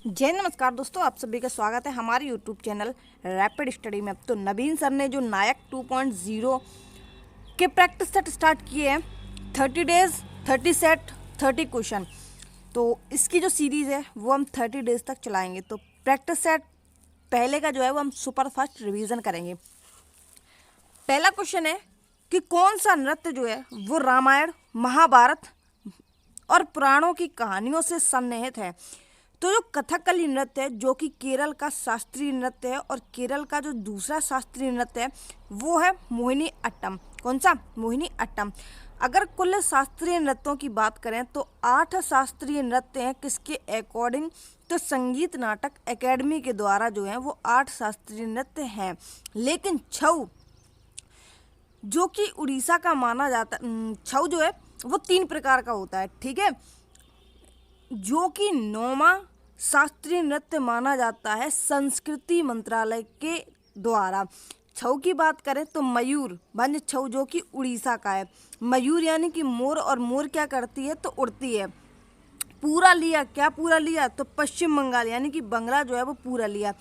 जय नमस्कार दोस्तों, आप सभी का स्वागत है हमारे यूट्यूब चैनल रैपिड स्टडी में। तो नवीन सर ने जो नायक 2.0 के प्रैक्टिस सेट स्टार्ट किए हैं, 30 डेज 30 सेट 30 क्वेश्चन। तो इसकी जो सीरीज़ है वो हम 30 डेज तक चलाएंगे। तो प्रैक्टिस सेट पहले का जो है वो हम सुपर फास्ट रिवीजन करेंगे। पहला क्वेश्चन है कि कौन सा नृत्य जो है वो रामायण, महाभारत और पुराणों की कहानियों से सन्निहित है। तो जो कथकली नृत्य है जो कि केरल का शास्त्रीय नृत्य है, और केरल का जो दूसरा शास्त्रीय नृत्य है वो है मोहिनी अट्टम। कौन सा? मोहिनी अट्टम। अगर कुल शास्त्रीय नृत्यों की बात करें तो 8 शास्त्रीय नृत्य हैं। किसके अकॉर्डिंग? तो संगीत नाटक एकेडमी के द्वारा जो है वो 8 शास्त्रीय नृत्य हैं। लेकिन छऊ जो कि उड़ीसा का माना जाता, छऊ जो है वो 3 प्रकार का होता है, ठीक है, जो कि 9वां शास्त्रीय नृत्य माना जाता है संस्कृति मंत्रालय के द्वारा। छऊ की बात करें तो मयूर भंज छऊ जो कि उड़ीसा का है। मयूर यानी कि मोर, और मोर क्या करती है? तो उड़ती है। पूरा लिया, क्या पूरा लिया? तो पश्चिम बंगाल यानी कि बंगला जो है वो पूरा लिया।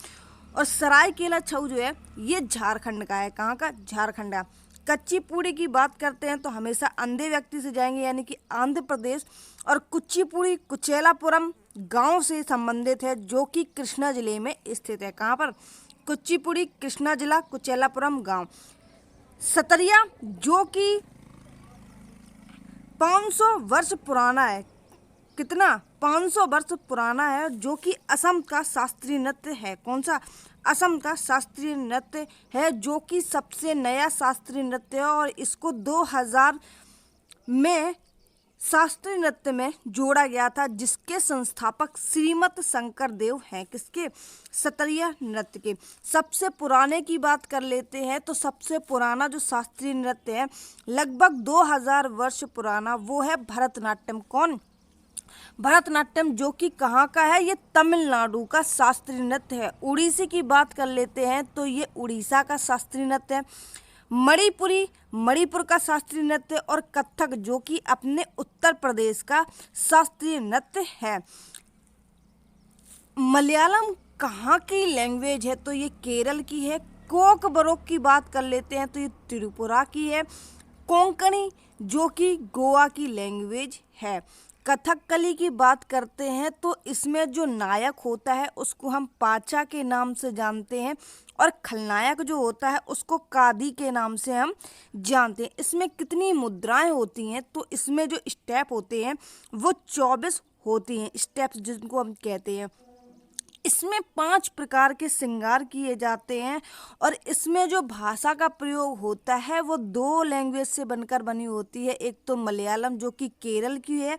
और सरायकेला छऊ जो है ये झारखंड का है। कहाँ का? झारखंड का। कच्चीपुड़ी की बात करते हैं तो हमेशा अंधे व्यक्ति से जाएंगे यानी कि आंध्र प्रदेश। और कुचिपुड़ी कुचेलापुरम गांव से संबंधित है जो कि कृष्णा जिले में स्थित है। कहाँ पर? कुचिपुड़ी कृष्णा जिला, कुचेलापुरम गांव। सतरिया जो कि 500 वर्ष पुराना है। कितना? 500 वर्ष पुराना है, जो कि असम का शास्त्रीय नृत्य है। कौन सा? असम का शास्त्रीय नृत्य है जो कि सबसे नया शास्त्रीय नृत्य है, और इसको 2000 में शास्त्रीय नृत्य में जोड़ा गया था, जिसके संस्थापक श्रीमत शंकर देव हैं। किसके? सतरिया नृत्य के। सबसे पुराने की बात कर लेते हैं तो सबसे पुराना जो शास्त्रीय नृत्य है लगभग 2000 वर्ष पुराना, वो है भरतनाट्यम। कौन? भरतनाट्यम, जो कि कहाँ का है? ये तमिलनाडु का शास्त्रीय नृत्य है। उड़ीसी की बात कर लेते हैं तो ये उड़ीसा का शास्त्रीय नृत्य है। मणिपुरी मणिपुर का शास्त्रीय नृत्य, और कथक जो कि अपने उत्तर प्रदेश का शास्त्रीय नृत्य है। मलयालम कहाँ की लैंग्वेज है? तो ये केरल की है। कोकबरोक की बात कर लेते हैं तो ये त्रिपुरा की है। कोंकणी जो कि गोवा की लैंग्वेज है। कथकली की बात करते हैं तो इसमें जो नायक होता है उसको हम पाचा के नाम से जानते हैं, और खलनायक जो होता है उसको कादी के नाम से हम जानते हैं। इसमें कितनी मुद्राएं होती हैं? तो इसमें जो स्टेप होते हैं वो 24 होती हैं, स्टेप्स जिनको हम कहते हैं। इसमें 5 प्रकार के श्रृंगार किए जाते हैं, और इसमें जो भाषा का प्रयोग होता है वो 2 लैंग्वेज से बनकर बनी होती है। एक तो मलयालम जो कि केरल की है,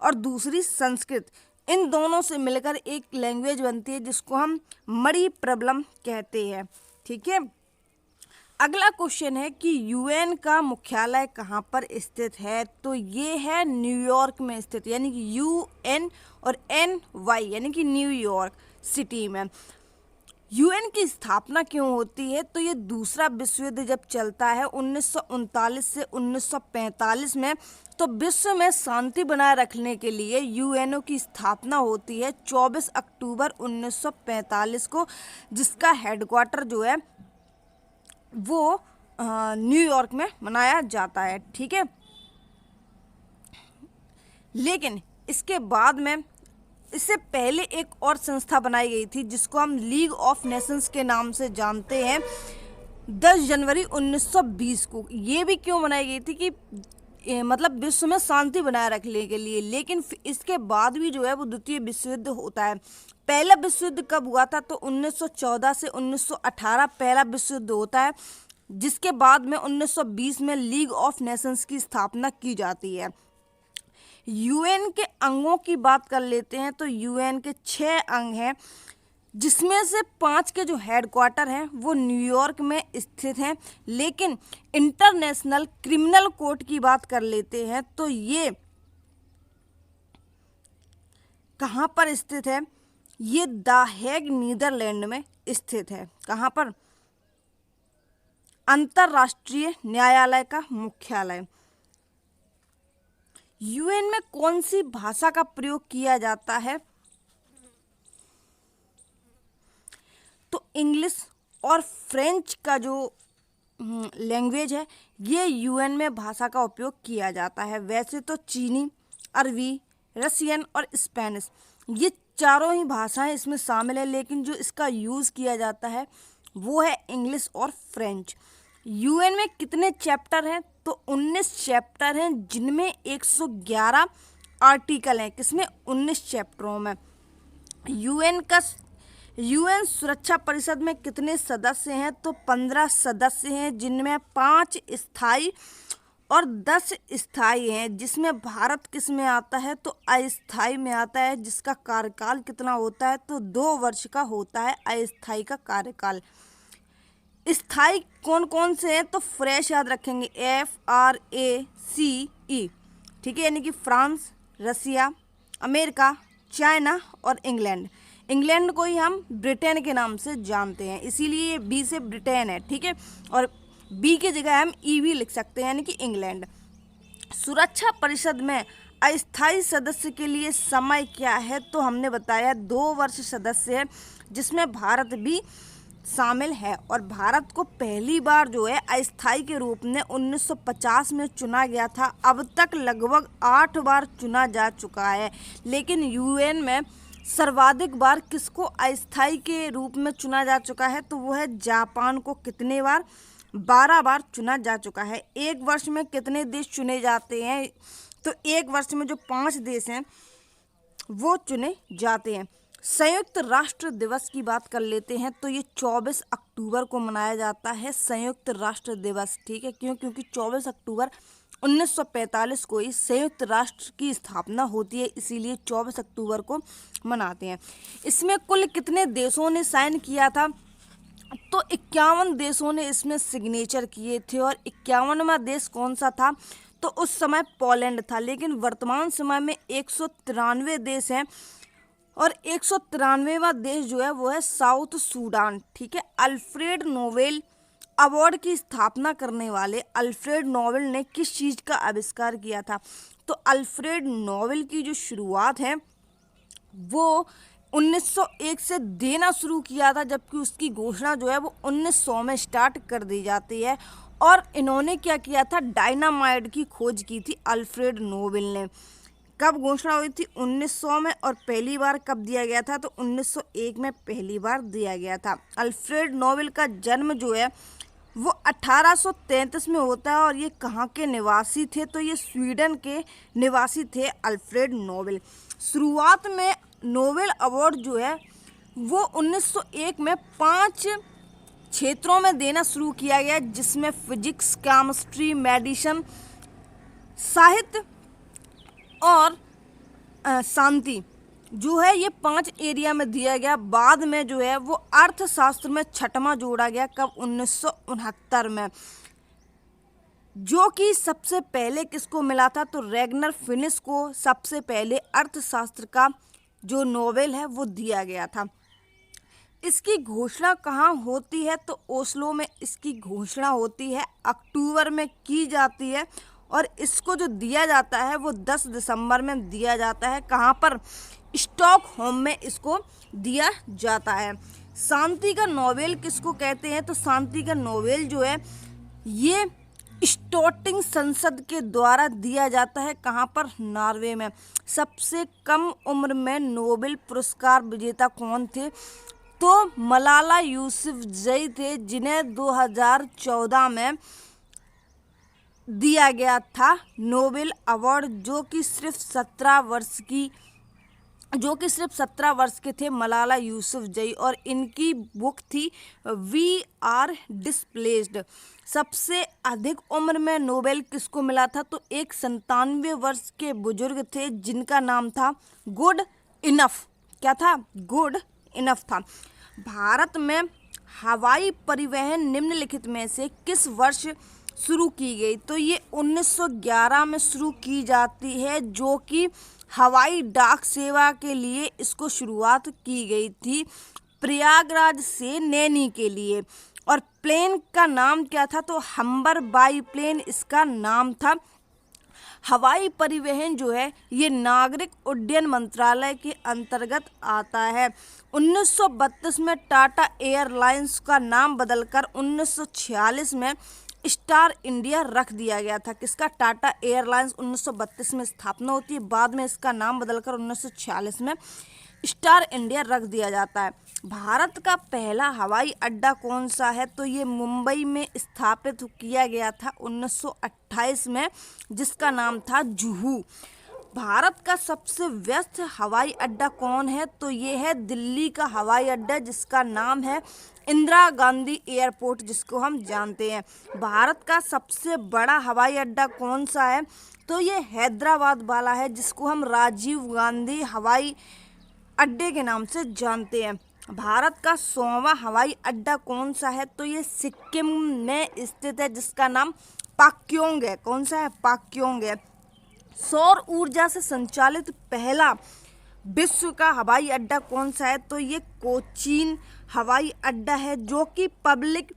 और दूसरी संस्कृत। इन दोनों से मिलकर एक लैंग्वेज बनती है जिसको हम मणिप्रबलम कहते हैं, ठीक है। अगला क्वेश्चन है कि यूएन का मुख्यालय कहाँ पर स्थित है? तो ये है न्यूयॉर्क में स्थित, यानी कि यूएन और NY यानी कि न्यूयॉर्क सिटी में। यूएन की स्थापना क्यों होती है? तो ये दूसरा विश्व युद्ध जब चलता है 1939 से 1945 में, तो विश्व में शांति बनाए रखने के लिए यूएनओ की स्थापना होती है 24 अक्टूबर 1945 को, जिसका हेडक्वार्टर जो है वो न्यूयॉर्क में मनाया जाता है, ठीक है। लेकिन इसके बाद में, इससे पहले एक और संस्था बनाई गई थी जिसको हम लीग ऑफ नेशंस के नाम से जानते हैं, 10 जनवरी 1920 को। ये भी क्यों बनाई गई थी? कि मतलब विश्व में शांति बनाए रखने के लिए। लेकिन इसके बाद भी जो है वो द्वितीय विश्व युद्ध होता है। पहला विश्व युद्ध कब हुआ था? तो 1914 से 1918 पहला विश्व युद्ध होता है, जिसके बाद में 1920 में लीग ऑफ नेशंस की स्थापना की जाती है। यूएन के अंगों की बात कर लेते हैं तो यूएन के 6 अंग हैं, जिसमें से 5 के जो हेडक्वार्टर हैं वो न्यूयॉर्क में स्थित हैं। लेकिन इंटरनेशनल क्रिमिनल कोर्ट की बात कर लेते हैं तो ये कहाँ पर स्थित है? ये द हेग नीदरलैंड में स्थित है। कहाँ पर? अंतर्राष्ट्रीय न्यायालय का मुख्यालय। यूएन में कौन सी भाषा का प्रयोग किया जाता है? इंग्लिश और फ्रेंच का जो लैंग्वेज है ये यूएन में भाषा का उपयोग किया जाता है। वैसे तो चीनी, अरबी, रशियन और स्पेनिश ये चारों ही भाषाएं इसमें शामिल है, लेकिन जो इसका यूज़ किया जाता है वो है इंग्लिश और फ्रेंच। यूएन में कितने चैप्टर हैं? तो 19 चैप्टर हैं, जिनमें 111 आर्टिकल हैं। किसमें? 19 चैप्टरों में। यूएन सुरक्षा परिषद में कितने सदस्य हैं? तो 15 सदस्य हैं, जिनमें 5 स्थायी और 10 स्थायी हैं। जिसमें भारत किस में आता है? तो अस्थायी में आता है, जिसका कार्यकाल कितना होता है? तो 2 वर्ष का होता है अस्थायी का कार्यकाल। स्थायी कौन कौन से हैं? तो फ्रेश याद रखेंगे, FRACE, ठीक है, यानी कि फ्रांस, रसिया, अमेरिका, चाइना और इंग्लैंड। इंग्लैंड को ही हम ब्रिटेन के नाम से जानते हैं, इसीलिए ये बी से ब्रिटेन है, ठीक है, और बी की जगह हम EV लिख सकते हैं, यानी कि इंग्लैंड। सुरक्षा परिषद में अस्थायी सदस्य के लिए समय क्या है? तो हमने बताया 2 वर्ष सदस्य है, जिसमें भारत भी शामिल है। और भारत को पहली बार जो है अस्थायी के रूप में 1950 में चुना गया था। अब तक लगभग 8 बार चुना जा चुका है, लेकिन यूएन में सर्वाधिक बार किसको अस्थायी के रूप में चुना जा चुका है? तो वो है जापान को। कितने बार? 12 बार चुना जा चुका है। एक वर्ष में कितने देश चुने जाते हैं? तो एक वर्ष में जो 5 देश हैं वो चुने जाते हैं। संयुक्त राष्ट्र दिवस की बात कर लेते हैं, तो ये 24 अक्टूबर को मनाया जाता है संयुक्त राष्ट्र दिवस, ठीक है। क्यों? क्योंकि 24 अक्टूबर 1945 को ही संयुक्त राष्ट्र की स्थापना होती है, इसीलिए 24 अक्टूबर को मनाते हैं। इसमें कुल कितने देशों ने साइन किया था? तो 51 देशों ने इसमें सिग्नेचर किए थे। और 51वां देश कौन सा था? तो उस समय पोलैंड था, लेकिन वर्तमान समय में 193 देश हैं, और 193वां देश जो है वो है साउथ सूडान, ठीक है। अल्फ्रेड नोबेल अवार्ड की स्थापना करने वाले अल्फ्रेड नोबेल ने किस चीज़ का आविष्कार किया था? तो अल्फ्रेड नोबेल की जो शुरुआत है वो 1901 से देना शुरू किया था, जबकि उसकी घोषणा जो है वो 1900 में स्टार्ट कर दी जाती है। और इन्होंने क्या किया था? डायनामाइट की खोज की थी अल्फ्रेड नोबेल ने। कब घोषणा हुई थी? 1900 में। और पहली बार कब दिया गया था? तो 1901 में पहली बार दिया गया था। अल्फ्रेड नोबेल का जन्म जो है वो 1833 में होता है। और ये कहाँ के निवासी थे? तो ये स्वीडन के निवासी थे अल्फ्रेड नोबेल। शुरुआत में नोबेल अवार्ड जो है वो 1901 में 5 क्षेत्रों में देना शुरू किया गया, जिसमें फिजिक्स, केमिस्ट्री, मेडिसिन, साहित्य और शांति जो है ये 5 एरिया में दिया गया। बाद में जो है वो अर्थशास्त्र में 6वां जोड़ा गया। कब? 1969 में, जो कि सबसे पहले किसको मिला था? तो रैगनर फिनिश को सबसे पहले अर्थशास्त्र का जो नोबेल है वो दिया गया था। इसकी घोषणा कहाँ होती है? तो ओस्लो में इसकी घोषणा होती है, अक्टूबर में की जाती है। और इसको जो दिया जाता है वो 10 दिसंबर में दिया जाता है। कहाँ पर? स्टॉकहोम में इसको दिया जाता है। शांति का नोबेल किसको कहते हैं? तो शांति का नोबेल जो है ये स्टोटिंग संसद के द्वारा दिया जाता है। कहाँ पर? नॉर्वे में। सबसे कम उम्र में नोबेल पुरस्कार विजेता कौन थे? तो मलाला यूसुफजई थे, जिन्हें 2014 में दिया गया था नोबेल अवार्ड, जो कि सिर्फ 17 वर्ष के थे मलाला यूसुफजई। और इनकी बुक थी वी आर डिस्प्लेस्ड। सबसे अधिक उम्र में नोबेल किसको मिला था? तो एक 97 वर्ष के बुजुर्ग थे, जिनका नाम था गुड इनफ। क्या था? गुड इनफ था। भारत में हवाई परिवहन निम्नलिखित में से किस वर्ष शुरू की गई? तो ये 1911 में शुरू की जाती है, जो कि हवाई डाक सेवा के लिए इसको शुरुआत की गई थी, प्रयागराज से नैनी के लिए। और प्लेन का नाम क्या था? तो हम्बर बाई प्लेन इसका नाम था। हवाई परिवहन जो है ये नागरिक उड्डयन मंत्रालय के अंतर्गत आता है। 1932 में टाटा एयरलाइंस का नाम बदलकर 1946 में स्टार इंडिया रख दिया गया था। किसका? टाटा एयरलाइंस 1932 में स्थापना होती है, बाद में इसका नाम बदलकर 1946 में स्टार इंडिया रख दिया जाता है। भारत का पहला हवाई अड्डा कौन सा है? तो ये मुंबई में स्थापित किया गया था 1928 में, जिसका नाम था जुहू। भारत का सबसे व्यस्त हवाई अड्डा कौन है? तो ये है दिल्ली का हवाई अड्डा, जिसका नाम है इंदिरा गांधी एयरपोर्ट, जिसको हम जानते हैं। भारत का सबसे बड़ा हवाई अड्डा कौन सा है? तो ये हैदराबाद वाला है, जिसको हम राजीव गांधी हवाई अड्डे के नाम से जानते हैं। भारत का 100वां हवाई अड्डा कौन सा है? तो ये सिक्किम में स्थित है, जिसका नाम पाक्योंग है। कौन सा है? पाक्योंग है। सौर ऊर्जा से संचालित पहला विश्व का हवाई अड्डा कौन सा है? तो ये कोचीन हवाई अड्डा है, जो कि पब्लिक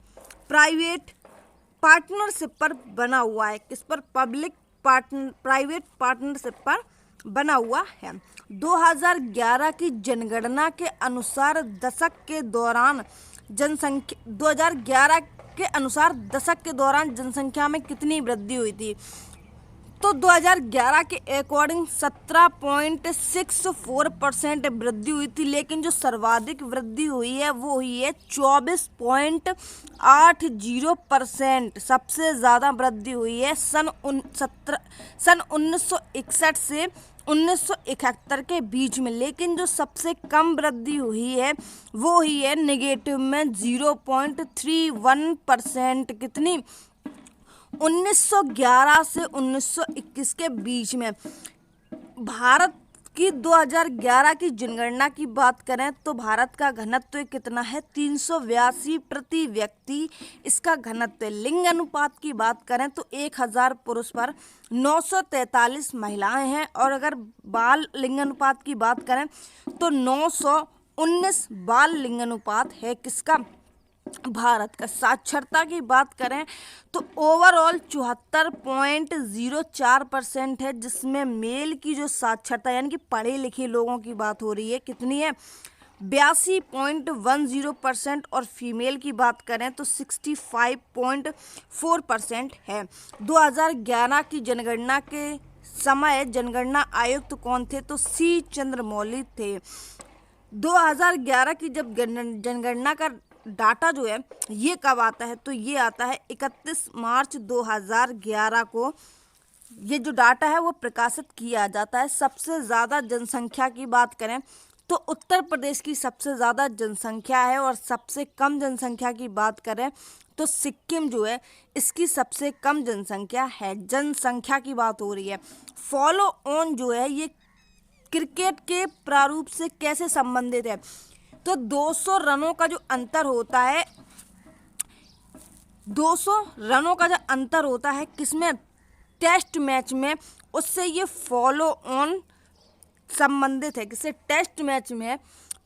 प्राइवेट पार्टनरशिप पर बना हुआ है। किस पर? पब्लिक प्राइवेट पार्टनरशिप पर बना हुआ है। 2011 की जनगणना के अनुसार दशक के दौरान जनसंख्या में कितनी वृद्धि हुई थी? तो 2011 के अकॉर्डिंग 17.64% वृद्धि हुई थी, लेकिन जो सर्वाधिक वृद्धि हुई है वो हुई है 24.80%। सबसे ज़्यादा वृद्धि हुई है सन 1961 से 1971 के बीच में, लेकिन जो सबसे कम वृद्धि हुई है वो हुई है नेगेटिव में 0.31%। कितनी? 1911 से 1921 के बीच में। भारत की 2011 की जनगणना की बात करें तो भारत का घनत्व कितना है? 382 प्रति व्यक्ति इसका घनत्व। लिंग अनुपात की बात करें तो 1000 पुरुष पर 943 महिलाएं हैं, और अगर बाल लिंग अनुपात की बात करें तो 919 बाल लिंग अनुपात है। किसका? भारत का। साक्षरता की बात करें तो ओवरऑल 74.04% है, जिसमें मेल की जो साक्षरता यानी कि पढ़े लिखे लोगों की बात हो रही है, कितनी है? 82.10% और फीमेल की बात करें तो 65.4% है। 2011 की जनगणना के समय जनगणना आयुक्त कौन थे? तो सी चंद्रमौली थे। 2011 की जब जनगणना का डाटा जो है ये कब आता है? तो ये आता है 31 मार्च 2011 को। ये जो डाटा है वो प्रकाशित किया जाता है। सबसे ज़्यादा जनसंख्या की बात करें तो उत्तर प्रदेश की सबसे ज़्यादा जनसंख्या है, और सबसे कम जनसंख्या की बात करें तो सिक्किम जो है इसकी सबसे कम जनसंख्या है। जनसंख्या की बात हो रही है। फॉलो ऑन जो है ये क्रिकेट के प्रारूप से कैसे संबंधित है? तो 200 रनों का जो अंतर होता है, 200 रनों का जो अंतर होता है किसमें? टेस्ट मैच में, उससे ये फॉलो ऑन संबंधित है। किससे? टेस्ट मैच में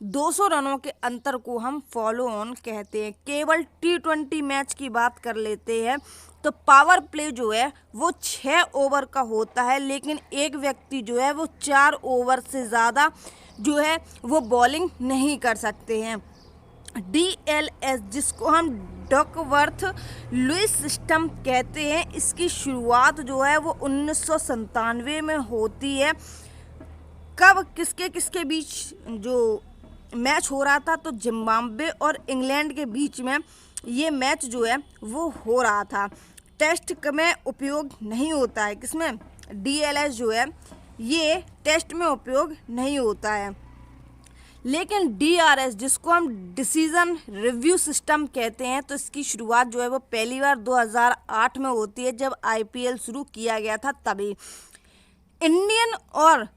200 रनों के अंतर को हम फॉलो ऑन कहते हैं। केवल T20 मैच की बात कर लेते हैं तो पावर प्ले जो है वो 6 ओवर का होता है, लेकिन एक व्यक्ति जो है वो 4 ओवर से ज़्यादा जो है वो बॉलिंग नहीं कर सकते हैं। DLS जिसको हम डकवर्थ लुईस सिस्टम कहते हैं, इसकी शुरुआत जो है वो 1997 में होती है। कब? किसके किसके बीच जो मैच हो रहा था? तो जिम्बाब्वे और इंग्लैंड के बीच में ये मैच जो है वो हो रहा था। टेस्ट में उपयोग नहीं होता है। किसमें? DLS जो है ये टेस्ट में उपयोग नहीं होता है, लेकिन DRS जिसको हम डिसीजन रिव्यू सिस्टम कहते हैं, तो इसकी शुरुआत जो है वो पहली बार 2008 में होती है, जब IPL शुरू किया गया था तभी। इंडियन और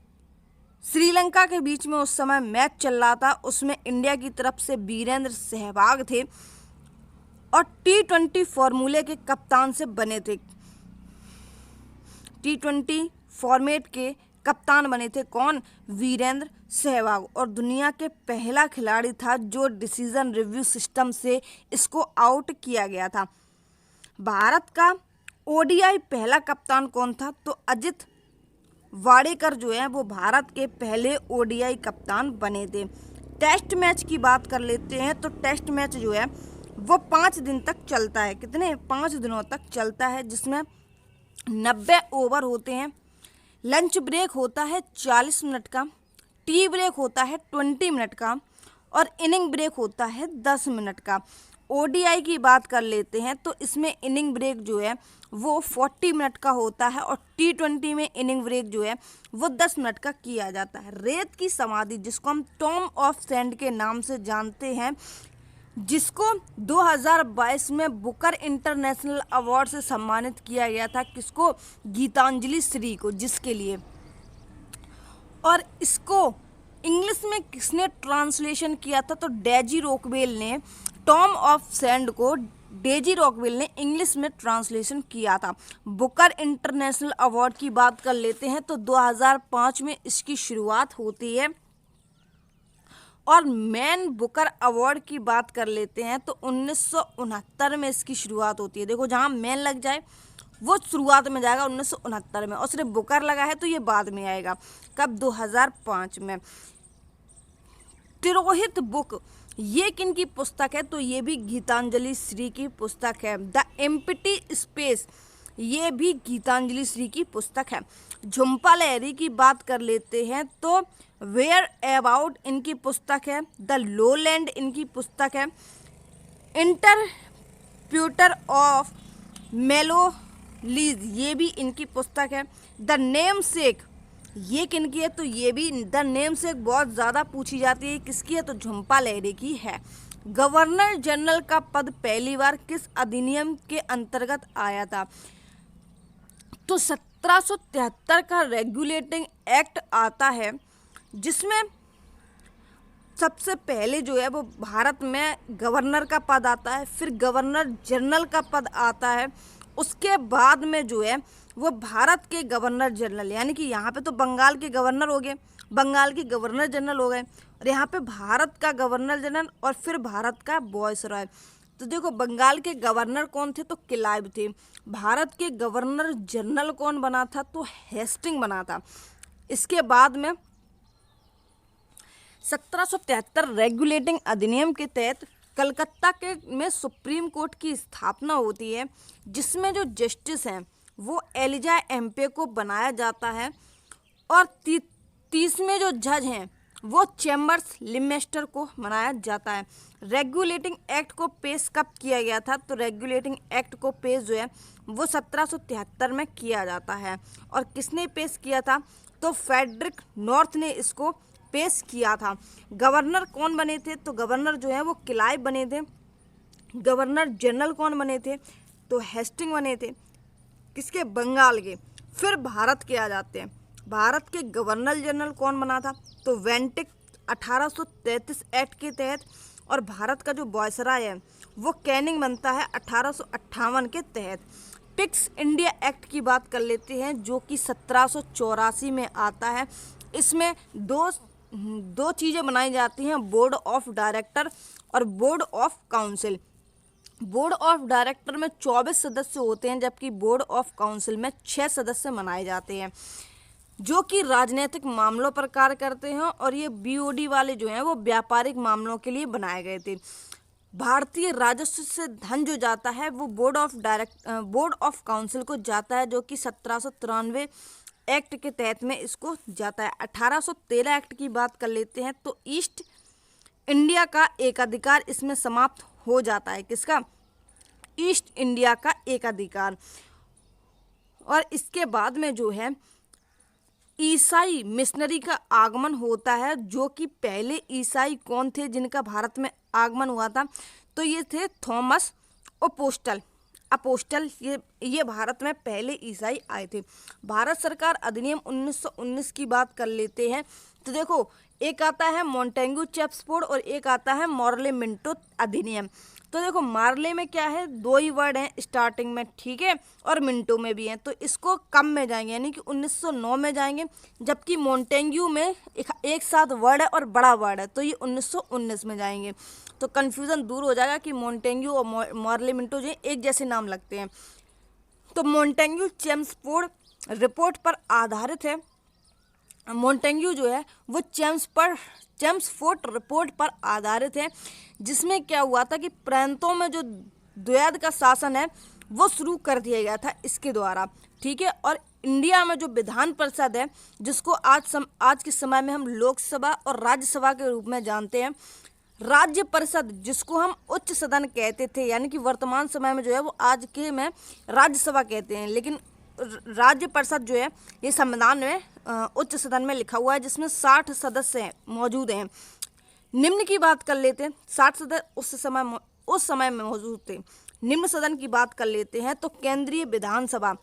श्रीलंका के बीच में उस समय मैच चल रहा था, उसमें इंडिया की तरफ से वीरेंद्र सहवाग थे और T20 फॉर्मूले के कप्तान से बने थे। T20 फॉर्मेट के कप्तान बने थे कौन? वीरेंद्र सहवाग, और दुनिया के पहला खिलाड़ी था जो डिसीजन रिव्यू सिस्टम से इसको आउट किया गया था। भारत का ODI पहला कप्तान कौन था? तो अजित वाडेकर जो है वो भारत के पहले ओडीआई कप्तान बने थे। टेस्ट मैच की बात कर लेते हैं तो टेस्ट मैच जो है वो 5 दिन तक चलता है। कितने? 5 दिनों तक चलता है, जिसमें 90 ओवर होते हैं। लंच ब्रेक होता है 40 मिनट का, टी ब्रेक होता है 20 मिनट का और इनिंग ब्रेक होता है 10 मिनट का। ओडीआई की बात कर लेते हैं तो इसमें इनिंग ब्रेक जो है वो 40 मिनट का होता है और T20 में इनिंग ब्रेक जो है वो 10 मिनट का किया जाता है। रेत की समाधि, जिसको हम टॉम ऑफ सैंड के नाम से जानते हैं, जिसको 2022 में बुकर इंटरनेशनल अवार्ड से सम्मानित किया गया था। किसको? गीतांजलि श्री को, जिसके लिए। और इसको इंग्लिश में किसने ट्रांसलेशन किया था? तो डेजी रॉकवेल ने टॉम ऑफ सैंड को डेजी रॉकवेल ने इंग्लिश में ट्रांसलेशन किया था। बुकर इंटरनेशनल अवार्ड की बात कर लेते हैं तो 2005 में इसकी शुरुआत होती है। और मैन बुकर अवार्ड की बात कर लेते हैं तो 1969 में इसकी शुरुआत होती है। देखो, जहाँ मैन लग जाए वो शुरुआत में जाएगा 1969 में, और सिर्फ बुकर लगा है तो ये बाद में आएगा। कब? 2005 में। तिरोहित बुक, ये किन की पुस्तक है? तो ये भी गीतांजलि श्री की पुस्तक है। द एम्प्टी स्पेस, ये भी गीतांजलि श्री की पुस्तक है। झुम्पा लाहिरी की बात कर लेते हैं तो वेयर अबाउट इनकी पुस्तक है। द लोलैंड इनकी पुस्तक है। इंटरप्यूटर ऑफ मेलोलीज, ये भी इनकी पुस्तक है। द नेम सेक, ये किन की है? तो ये भी द नेम सेक बहुत ज़्यादा पूछी जाती है। किसकी है? तो झुम्पा लाहिरी की है। गवर्नर जनरल का पद पहली बार किस अधिनियम के अंतर्गत आया था? तो 1773 का रेगुलेटिंग एक्ट आता है, जिसमें सबसे पहले जो है वो भारत में गवर्नर का पद आता है, फिर गवर्नर जनरल का पद आता है, उसके बाद में जो है वो भारत के गवर्नर जनरल, यानी कि यहाँ पे तो बंगाल के गवर्नर हो गए, बंगाल के गवर्नर जनरल हो गए, और यहाँ पे भारत का गवर्नर जनरल और फिर भारत का वायसरॉय। तो देखो, बंगाल के गवर्नर कौन थे? तो क्लाइव थे। भारत के गवर्नर जनरल कौन बना था? तो हेस्टिंग बना था। इसके बाद में 1773 रेगुलेटिंग अधिनियम के तहत कलकत्ता के में सुप्रीम कोर्ट की स्थापना होती है, जिसमें जो जस्टिस हैं वो एलिजा एम्पे को बनाया जाता है, और 30वें जो जज हैं वो चैम्बर्स लिमेस्टर को बनाया जाता है। रेगुलेटिंग एक्ट को पेश कब किया गया था? तो रेगुलेटिंग एक्ट को पेश जो है वो 1773 में किया जाता है। और किसने पेश किया था? तो फेडरिक नॉर्थ ने इसको पेश किया था। गवर्नर कौन बने थे? तो गवर्नर जो है वो क्लाइव बने थे। गवर्नर जनरल कौन बने थे? तो हेस्टिंग बने थे। किसके? बंगाल के। फिर भारत के आ जाते हैं। भारत के गवर्नर जनरल कौन बना था? तो वेंटिक 1833 एक्ट के तहत, और भारत का जो वायसराय है वो कैनिंग बनता है 1858 के तहत। पिक्स इंडिया एक्ट की बात कर लेते हैं, जो कि 1784 में आता है। इसमें दो चीज़ें बनाई जाती हैं, बोर्ड ऑफ डायरेक्टर और board of council. Board of director में 24 सदस्य होते हैं, जबकि बोर्ड ऑफ काउंसिल में 6 सदस्य बनाए जाते हैं, जो कि राजनीतिक मामलों पर कार्य करते हैं। और ये बीओडी वाले जो हैं वो व्यापारिक मामलों के लिए बनाए गए थे। भारतीय राजस्व से धन जो जाता है वो बोर्ड ऑफ काउंसिल को जाता है, जो कि 1793 एक्ट के तहत में इसको जाता है। 1813 एक्ट की बात कर लेते हैं तो ईस्ट इंडिया का एकाधिकार इसमें समाप्त हो जाता है। किसका? ईस्ट इंडिया का एकाधिकार। और इसके बाद में जो है ईसाई मिशनरी का आगमन होता है, जो कि पहले ईसाई कौन थे जिनका भारत में आगमन हुआ था? तो ये थे थॉमस अपोस्टल। ये भारत में पहले ईसाई आए थे। भारत सरकार अधिनियम 1919 की बात कर लेते हैं तो देखो, एक आता है मॉन्टेग्यू चेम्सफोर्ड और एक आता है मॉर्ले मिंटो अधिनियम। तो देखो, मार्ले में क्या है? 2 ही वर्ड हैं स्टार्टिंग में, ठीक है, और मिंटो में भी हैं, तो इसको कम में जाएंगे, यानी कि 1909 में जाएंगे, जबकि मॉन्टेग्यू में एक साथ वर्ड है और बड़ा वर्ड है, तो ये 1919 में जाएंगे। तो कन्फ्यूज़न दूर हो जाएगा कि मॉन्टेग्यू और मॉर्ले मिंटो जो एक जैसे नाम लगते हैं। तो मॉन्टेग्यू चेम्सफोर्ड रिपोर्ट पर आधारित है, मोंटेग्यू जो है वो चेम्सफोर्ड रिपोर्ट पर आधारित है, जिसमें क्या हुआ था कि प्रांतों में जो द्वैध का शासन है वो शुरू कर दिया गया था इसके द्वारा, ठीक है। और इंडिया में जो विधान परिषद है, जिसको आज के समय में हम लोकसभा और राज्यसभा के रूप में जानते हैं, राज्य परिषद जिसको हम उच्च सदन कहते थे, यानी कि वर्तमान समय में जो है वो आज के में राज्यसभा कहते हैं, लेकिन राज्य परिषद जो है ये संविधान में उच्च सदन में लिखा हुआ है, जिसमें 60 सदस्य मौजूद हैं। निम्न की बात कर लेते हैं, 60 सदस्य उस समय में मौजूद थे। निम्न सदन की बात कर लेते हैं तो केंद्रीय विधानसभा,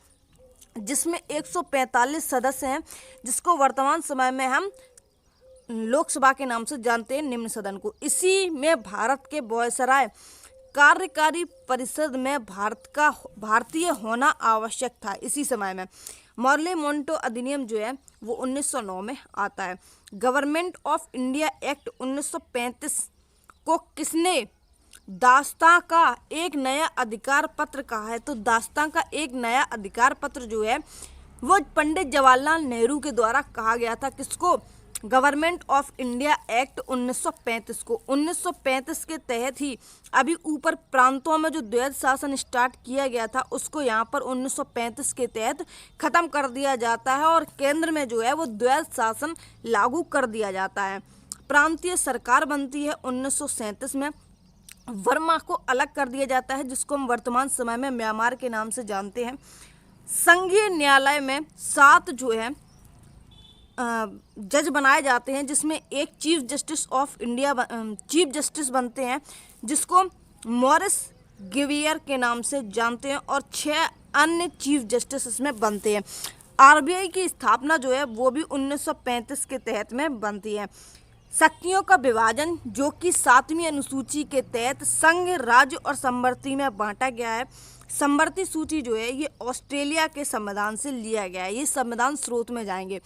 जिसमें 145 सदस्य हैं, जिसको वर्तमान समय में हम लोकसभा के नाम से जानते हैं निम्न सदन को। इसी में भारत के वायसराय कार्यकारी परिषद में भारतीय होना आवश्यक था। इसी समय में मॉर्ले मोंटो अधिनियम जो है वो 1909 में आता है। गवर्नमेंट ऑफ इंडिया एक्ट 1935 को किसने दास्तां का एक नया अधिकार पत्र कहा है? तो दास्तां का एक नया अधिकार पत्र जो है वो पंडित जवाहरलाल नेहरू के द्वारा कहा गया था। किसको? गवर्नमेंट ऑफ इंडिया एक्ट 1935 को। 1935 के तहत ही अभी ऊपर प्रांतों में जो द्वैध शासन स्टार्ट किया गया था उसको यहाँ पर 1935 के तहत खत्म कर दिया जाता है और केंद्र में जो है वो द्वैध शासन लागू कर दिया जाता है। प्रांतीय सरकार बनती है 1937 में। वर्मा को अलग कर दिया जाता है, जिसको हम वर्तमान समय में म्यांमार के नाम से जानते हैं। संघीय न्यायालय में 7 जो है जज बनाए जाते हैं, जिसमें एक chief justice of India chief justice बनते हैं, जिसको मॉरिस गिवियर के नाम से जानते हैं, और 6 अन्य चीफ जस्टिस इसमें बनते हैं। आरबीआई की स्थापना जो है वो भी 1935 के तहत में बनती है। शक्तियों का विभाजन जो कि 7वीं अनुसूची के तहत संघ, राज्य और संवर्ती में बांटा गया है। संवर्ती सूची जो है ये ऑस्ट्रेलिया के संविधान से लिया गया है। ये संविधान स्रोत में जाएंगे।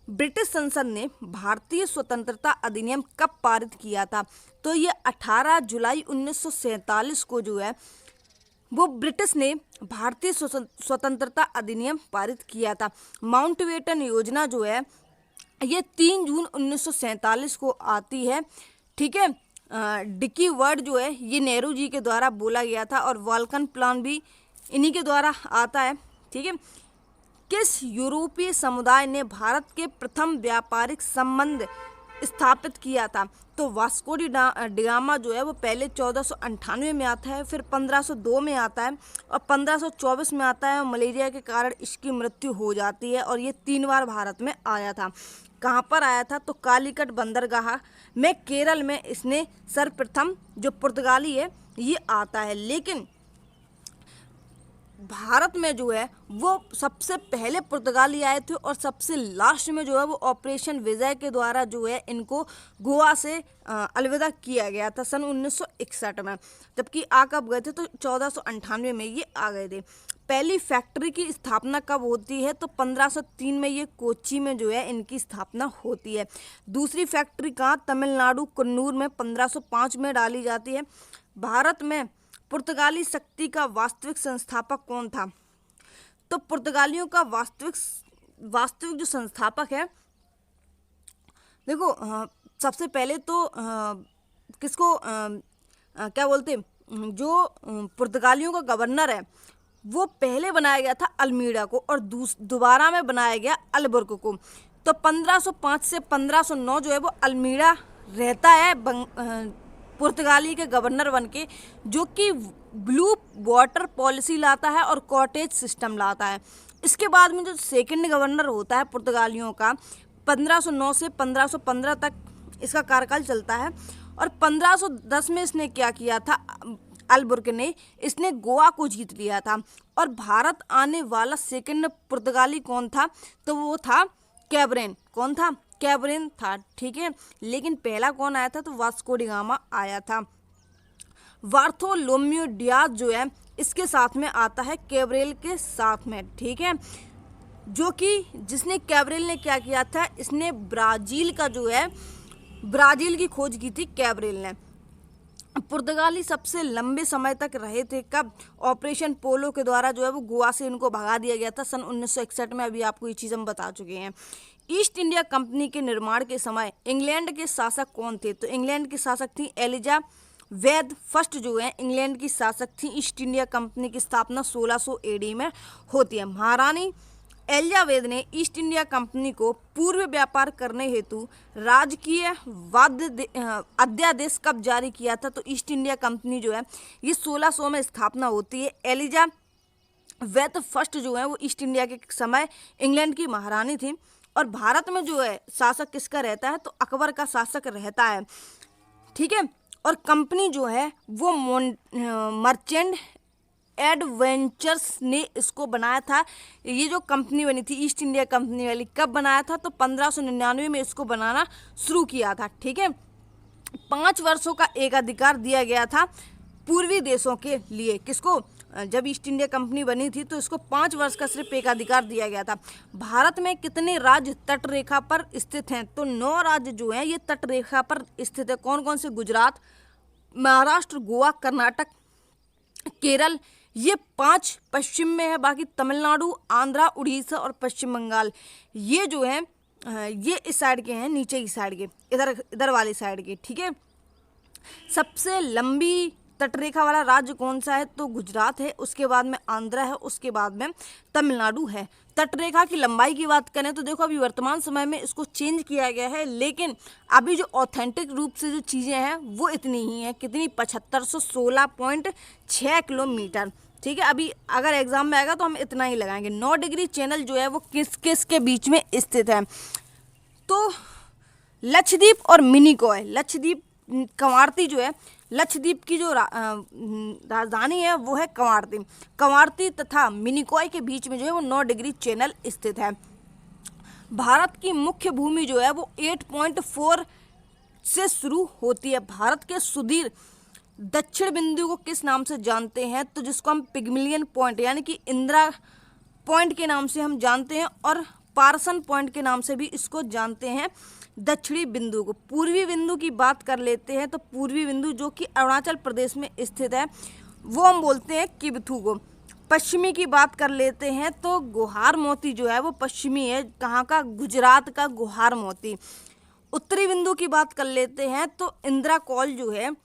ब्रिटिश संसद ने भारतीय स्वतंत्रता अधिनियम कब पारित किया था? तो ये 18 जुलाई 1947 को जो है वो ब्रिटिश ने भारतीय स्वतंत्रता अधिनियम पारित किया था। माउंटबेटन योजना जो है ये 3 जून 1947 को आती है, ठीक है। डिकी वर्ड जो है ये नेहरू जी के द्वारा बोला गया था, और वाल्कन प्लान भी इन्हीं के द्वारा आता है, ठीक है। किस यूरोपीय समुदाय ने भारत के प्रथम व्यापारिक संबंध स्थापित किया था? तो वास्को डी गामा जो है वो पहले 1498 में आता है, फिर 1502 में आता है और 1524 में आता है, और मलेरिया के कारण इसकी मृत्यु हो जाती है, और ये 3 बार भारत में आया था। कहाँ पर आया था? तो कालीकट बंदरगाह में, केरल में इसने सर्वप्रथम जो पुर्तगाली है ये आता है। लेकिन भारत में जो है वो सबसे पहले पुर्तगाली आए थे, और सबसे लास्ट में जो है वो ऑपरेशन विजय के द्वारा जो है इनको गोवा से अलविदा किया गया था सन 1961 में। जबकि आ कब गए थे? तो 1498 में ये आ गए थे। पहली फैक्ट्री की स्थापना कब होती है? तो 1503 में ये कोच्चि में जो है इनकी स्थापना होती है। दूसरी फैक्ट्री कहाँ? तमिलनाडु कुन्नूर में 1505 में डाली जाती है। भारत में पुर्तगाली शक्ति का वास्तविक संस्थापक कौन था? तो पुर्तगालियों का वास्तविक जो संस्थापक है, देखो सबसे पहले तो किसको क्या बोलते, जो पुर्तगालियों का गवर्नर है वो पहले बनाया गया था अल्मीड़ा को, और दोबारा में बनाया गया अल्बुर्क को। तो 1505 से 1509 जो है वो अल्मीड़ा रहता है पुर्तगाली के गवर्नर बनके, जो कि ब्लू वाटर पॉलिसी लाता है और कॉटेज सिस्टम लाता है। इसके बाद में जो सेकंड गवर्नर होता है पुर्तगालियों का, 1509 से 1515 तक इसका कार्यकाल चलता है, और 1510 में इसने क्या किया था? अल्बुर्क ने इसने गोवा को जीत लिया था। और भारत आने वाला सेकंड पुर्तगाली कौन था? तो वो था कैब्रेन। कौन था? कैब्रेन था, ठीक है। लेकिन पहला कौन आया था? तो वास्को डी गामा आया था। बार्थोलोम्यू डियाज जो है इसके साथ में आता है, कैब्रेल के साथ में, ठीक है। जो कि जिसने कैब्रेल ने क्या किया था? इसने ब्राजील का जो है ब्राजील की खोज की थी कैब्रेल ने। पुर्तगाली सबसे लंबे समय तक रहे थे कब? ऑपरेशन पोलो के द्वारा जो है वो गोवा से इनको भगा दिया गया था सन 1961 में। अभी आपको ये चीज़ हम बता चुके हैं। ईस्ट इंडिया कंपनी के निर्माण के समय इंग्लैंड के शासक कौन थे? तो इंग्लैंड की शासक थी एलिजाबेथ फर्स्ट जो है इंग्लैंड की शासक थी। ईस्ट इंडिया कंपनी की स्थापना 1600 एडी में होती है। महारानी एलिजाबेथ ने ईस्ट इंडिया कंपनी को पूर्व व्यापार करने हेतु राजकीय अध्यादेश कब जारी किया था? तो ईस्ट इंडिया कंपनी जो है ये 1600 में स्थापना होती है। एलिजाबेथ फर्स्ट जो है वो ईस्ट इंडिया के समय इंग्लैंड की महारानी थी। और भारत में जो है शासक किसका रहता है? तो अकबर का शासक रहता है, ठीक है। और कंपनी जो है वो मर्चेंट एडवेंचर्स ने इसको बनाया था। ये जो कंपनी बनी थी ईस्ट इंडिया कंपनी वाली, कब बनाया था? तो 1599 में इसको बनाना शुरू किया था, ठीक है। 5 वर्षों का एक अधिकार दिया गया था पूर्वी देशों के लिए। किसको? जब ईस्ट इंडिया कंपनी बनी थी तो इसको 5 वर्ष का सिर्फ एक अधिकार दिया गया था। भारत में कितने राज्य तट रेखा पर स्थित हैं? तो 9 राज्य जो हैं ये तट रेखा पर स्थित है। कौन कौन से? गुजरात, महाराष्ट्र, गोवा, कर्नाटक, केरल, ये 5 पश्चिम में है। बाकी तमिलनाडु, आंध्रा, उड़ीसा और पश्चिम बंगाल ये जो है ये इस साइड के हैं, नीचे की साइड के, इधर वाली साइड के, ठीक है। सबसे लंबी तटरेखा वाला राज्य कौन सा है? तो गुजरात है, उसके बाद में आंध्रा है, उसके बाद में तमिलनाडु है। तटरेखा की लंबाई की बात करें तो देखो अभी वर्तमान समय में इसको चेंज किया गया है, लेकिन अभी जो ऑथेंटिक रूप से जो चीज़ें हैं वो इतनी ही हैं। कितनी? 7516.6 किलोमीटर, ठीक है। अभी अगर एग्जाम में आएगा तो हम इतना ही लगाएंगे। 9 डिग्री चैनल जो है वो किस किस के बीच में स्थित है? तो लक्षद्वीप और मिनिकॉय। लक्षद्वीप कवारती जो है, लक्षद्वीप की जो राजधानी है वो है कवारती। कवारती तथा मिनिकॉय के बीच में जो है वो 9 डिग्री चैनल स्थित है। भारत की मुख्य भूमि जो है वो 8.4 से शुरू होती है। भारत के सुदूर दक्षिण बिंदु को किस नाम से जानते हैं? तो जिसको हम पिग्मलियन पॉइंट यानी कि इंदिरा पॉइंट के नाम से हम जानते हैं, और पार्सन पॉइंट के नाम से भी इसको जानते हैं दक्षिणी बिंदु को। पूर्वी बिंदु की बात कर लेते हैं तो पूर्वी बिंदु जो कि अरुणाचल प्रदेश में स्थित है वो हम बोलते हैं किबथू को। पश्चिमी की बात कर लेते हैं तो गुहार मोती जो है वो पश्चिमी है। कहाँ का? गुजरात का गुहार मोती। उत्तरी बिंदु की बात कर लेते हैं तो इंदिरा कॉल जो है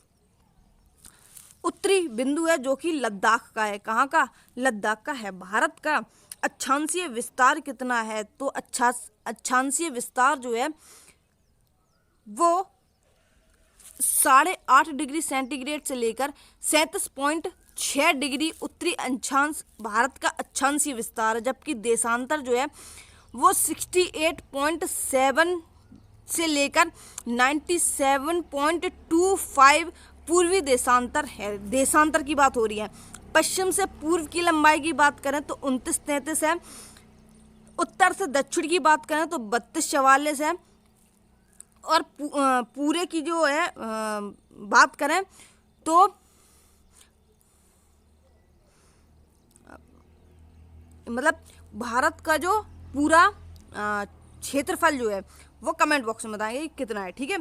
उत्तरी बिंदु है जो कि लद्दाख का है। कहाँ का? लद्दाख का है। भारत का अक्षांशीय विस्तार कितना है? तो अक्षांशीय विस्तार जो है वो 8.5 डिग्री सेंटीग्रेड से लेकर 37.6 डिग्री उत्तरी अक्षांश भारत का अक्षांशीय विस्तार है। जबकि देशांतर जो है वो 68.7 से लेकर 97.25 पूर्वी देशांतर है। देशांतर की बात हो रही है। पश्चिम से पूर्व की लंबाई की बात करें तो 29-33 है। उत्तर से दक्षिण की बात करें तो 32-44 है। और पूरे की जो है बात करें तो मतलब भारत का जो पूरा क्षेत्रफल जो है वो कमेंट बॉक्स में बताएंगे कितना है, ठीक है।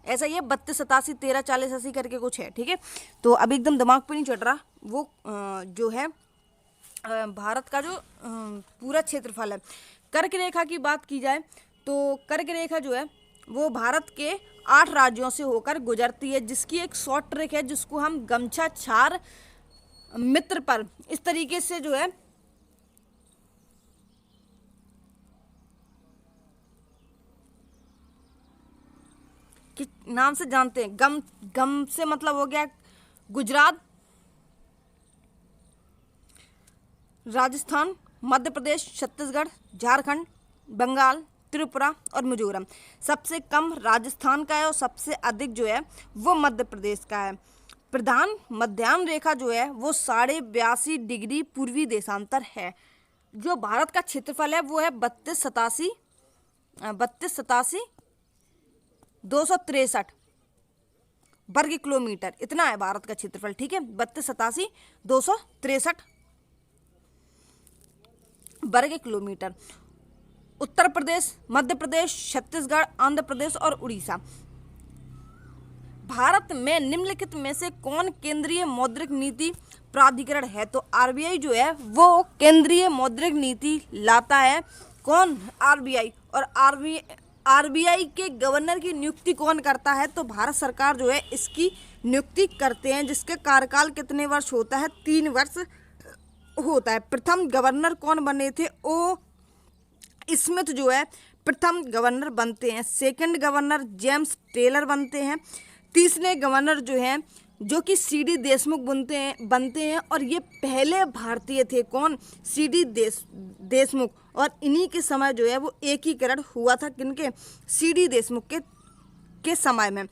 ऐसा ही है 32, 87, 13, 40, 80 करके कुछ है, ठीक है। तो अभी एकदम दिमाग पे नहीं चढ़ रहा वो जो है भारत का जो पूरा क्षेत्रफल है। कर्क रेखा की बात की जाए तो कर्क रेखा जो है वो भारत के 8 राज्यों से होकर गुजरती है, जिसकी एक शॉर्ट ट्रैक है जिसको हम गमछा छार मित्र पर इस तरीके से जो है कि नाम से जानते हैं। गम से मतलब हो गया गुजरात, राजस्थान, मध्य प्रदेश, छत्तीसगढ़, झारखंड, बंगाल, त्रिपुरा और मिजोरम। सबसे कम राजस्थान का है और सबसे अधिक जो है वो मध्य प्रदेश का है। प्रधान मध्याह्न रेखा जो है वो 82.5 डिग्री पूर्वी देशांतर है। जो भारत का क्षेत्रफल है वो है 32,87,263 वर्ग किलोमीटर, इतना है भारत का क्षेत्रफल, ठीक है। 32,87,263 वर्ग किलोमीटर। उत्तर प्रदेश, मध्य प्रदेश, छत्तीसगढ़, आंध्र प्रदेश और उड़ीसा। भारत में निम्नलिखित में से कौन केंद्रीय मौद्रिक नीति प्राधिकरण है? तो आरबीआई जो है वो केंद्रीय मौद्रिक नीति लाता है। कौन? आरबीआई। और आरबीआई के गवर्नर की नियुक्ति कौन करता है? तो भारत सरकार जो है इसकी नियुक्ति करते हैं, जिसके कार्यकाल कितने वर्ष होता है? 3 वर्ष होता है। प्रथम गवर्नर कौन बने थे? ओ स्मिथ जो है प्रथम गवर्नर बनते हैं। सेकंड गवर्नर जेम्स टेलर बनते हैं। तीसरे गवर्नर जो हैं जो कि सीडी देशमुख बनते हैं और ये पहले भारतीय थे। कौन? सीडी देशमुख। और इन्हीं के समय जो है वो एकीकरण हुआ था, किनके? सीडी देशमुख के समय में।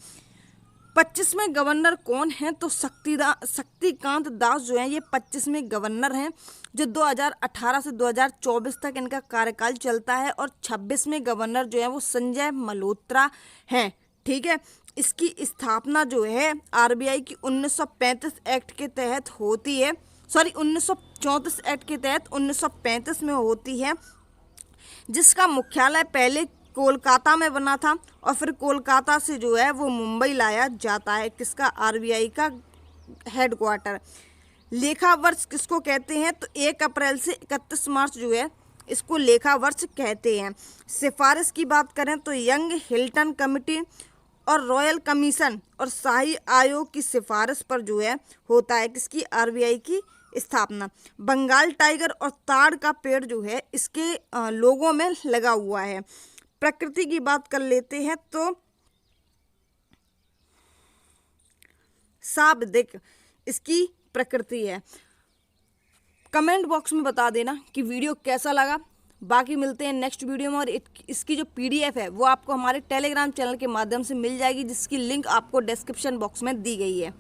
25वें गवर्नर कौन हैं? तो शक्तिकांत दास जो हैं ये 25वें गवर्नर हैं, जो 2018 से 2024 तक इनका कार्यकाल चलता है। और 26वें गवर्नर जो है वो संजय मल्होत्रा हैं। ठीक है, इसकी स्थापना जो है आरबीआई की 1935 एक्ट के तहत होती है, 1934 एक्ट के तहत 1935 में होती है, जिसका मुख्यालय पहले कोलकाता में बना था और फिर कोलकाता से जो है वो मुंबई लाया जाता है। किसका? आरबीआई का हेडक्वार्टर। लेखा वर्ष किसको कहते हैं? तो 1 अप्रैल से 31 मार्च जो है इसको लेखा वर्ष कहते हैं। सिफारिश की बात करें तो यंग हिल्टन कमेटी और रॉयल कमीशन और शाही आयोग की सिफारिश पर जो है होता है किसकी? आरबीआई की स्थापना। बंगाल टाइगर और ताड़ का पेड़ जो है इसके लोगों में लगा हुआ है। प्रकृति की बात कर लेते हैं तो शाब्दिक इसकी प्रकृति है। कमेंट बॉक्स में बता देना कि वीडियो कैसा लगा। बाकी मिलते हैं नेक्स्ट वीडियो में। और इसकी जो पीडीएफ है वो आपको हमारे टेलीग्राम चैनल के माध्यम से मिल जाएगी, जिसकी लिंक आपको डिस्क्रिप्शन बॉक्स में दी गई है।